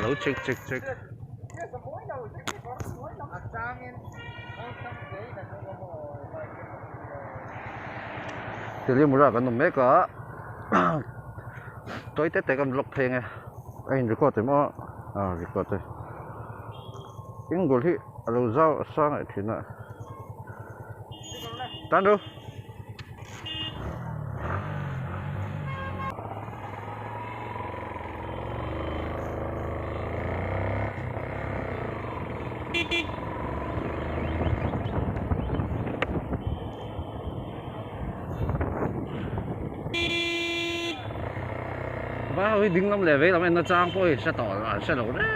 Hello, check, check, check. Thì liên mura cái nôm mấy cả tôi tết cầm lộc thề nghe anh record thì mà record thì những người thì lâu sau sang lại thì nè tan đâu ba ơi đứng lắm lẻ với làm em nó trang thôi sẽ tỏ là sẽ lẩu đấy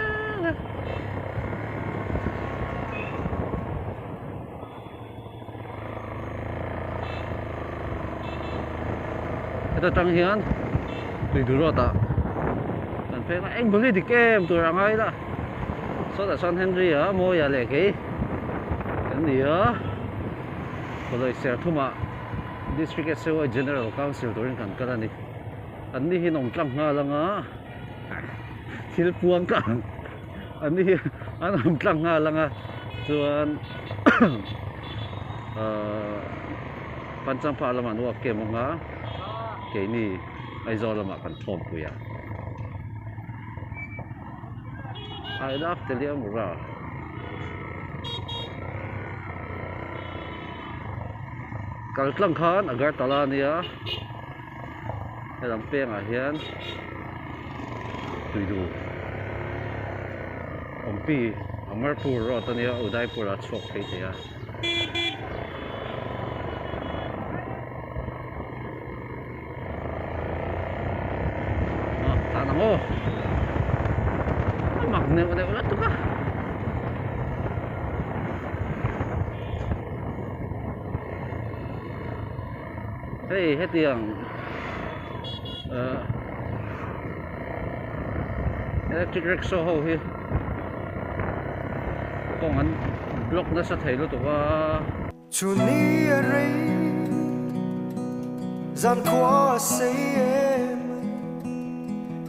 cái trang hiền tùy đủ rồi ta cần phải anh beli thì kem tôi rằng ấy đó số là San Henry á mua nhà lẻ cái gì á có lời xe thu mà District SO General Council tôi cần cái này anh đi hin ông trăng nga lang á thì puang cả anh đi anh ông trăng nga lang á chuan pancam parliament wa ke monga ke ni ai zo lama kan thom puya ai love the liam ra kaltlang khan agartala nia làm peng à hiền tùy đủ ông pi Amarpur rồi tao nhớ Udaipur là chọc cái gì à ta nằm ô mặc nệm ở đây lắm thôi hey hết tiền electric rickshaw ho hi con anh block nó sẽ thấy luôn tụi chuni rei gian khoa say em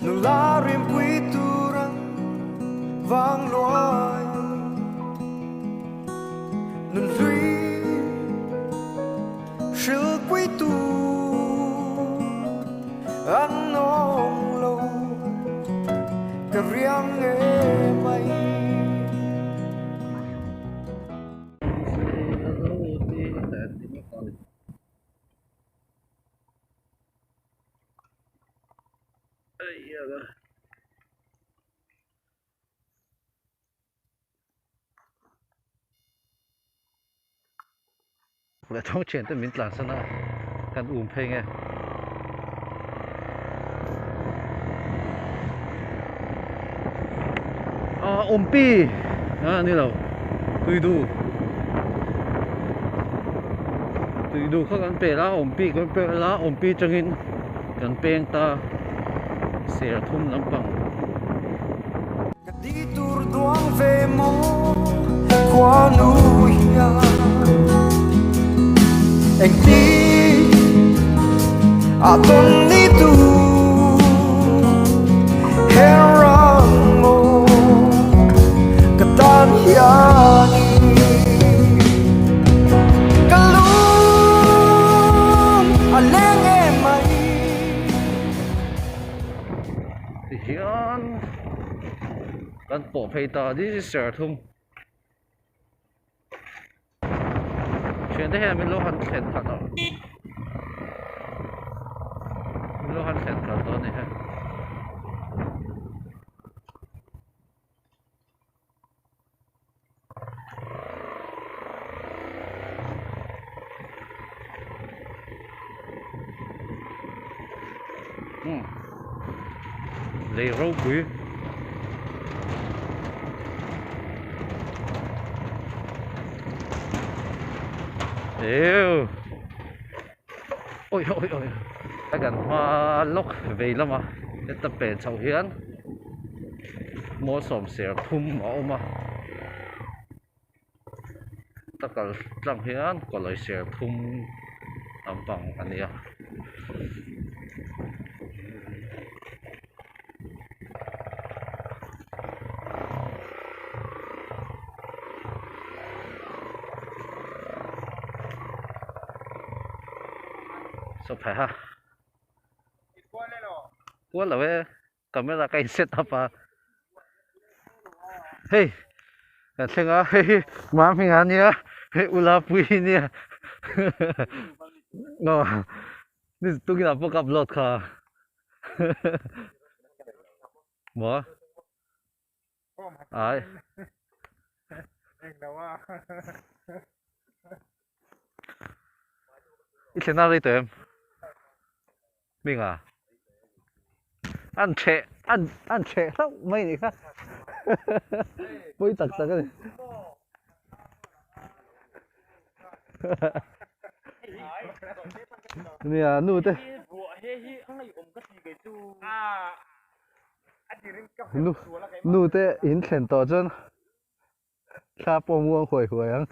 nu la rim quy turang vang loài nun free shil quy tu anh nong lâu cái riêng em mày lại thấu chuyện tới mình làm sao nào cần phê nghe pi như nào tùy đủ khác ăn bể lá pi con bể lá pi chẳng hin cần bèn ta sẽ thum lắm bằng đi tour doang về mô qua núi anh đi tuần đi tu herang mô cái tan hiani hiền kan po phei ta đi ser thum chuyện thế này mình lo han khen thật đó mình lo han khen thật đó này ha lấy rau quý Ew. Ôi ôi ôi ta gần hoa lốc về lắm mà cái tập bền sầu hiến mua sòm xẻ thum máu mà ta cần trăng hiến còn lại xẻ thum làm bằng anh ấy sắp phải ha quá là vậy camera cái setup à hey xem à hey má mình ăn nhá hey ula pui nhá noนี่ตุ้งกินพวกกับรถค่ะหมอไอ้อีเซน่าเลยเต็มมิงอ่ะอันเชะอันเชะแล้วไม่นี่ค่ะไม่ตักกันเลยเนี่ยนู่นเต้นู่นเต้อินเข็นต่อจนชาปมวงหวยยัง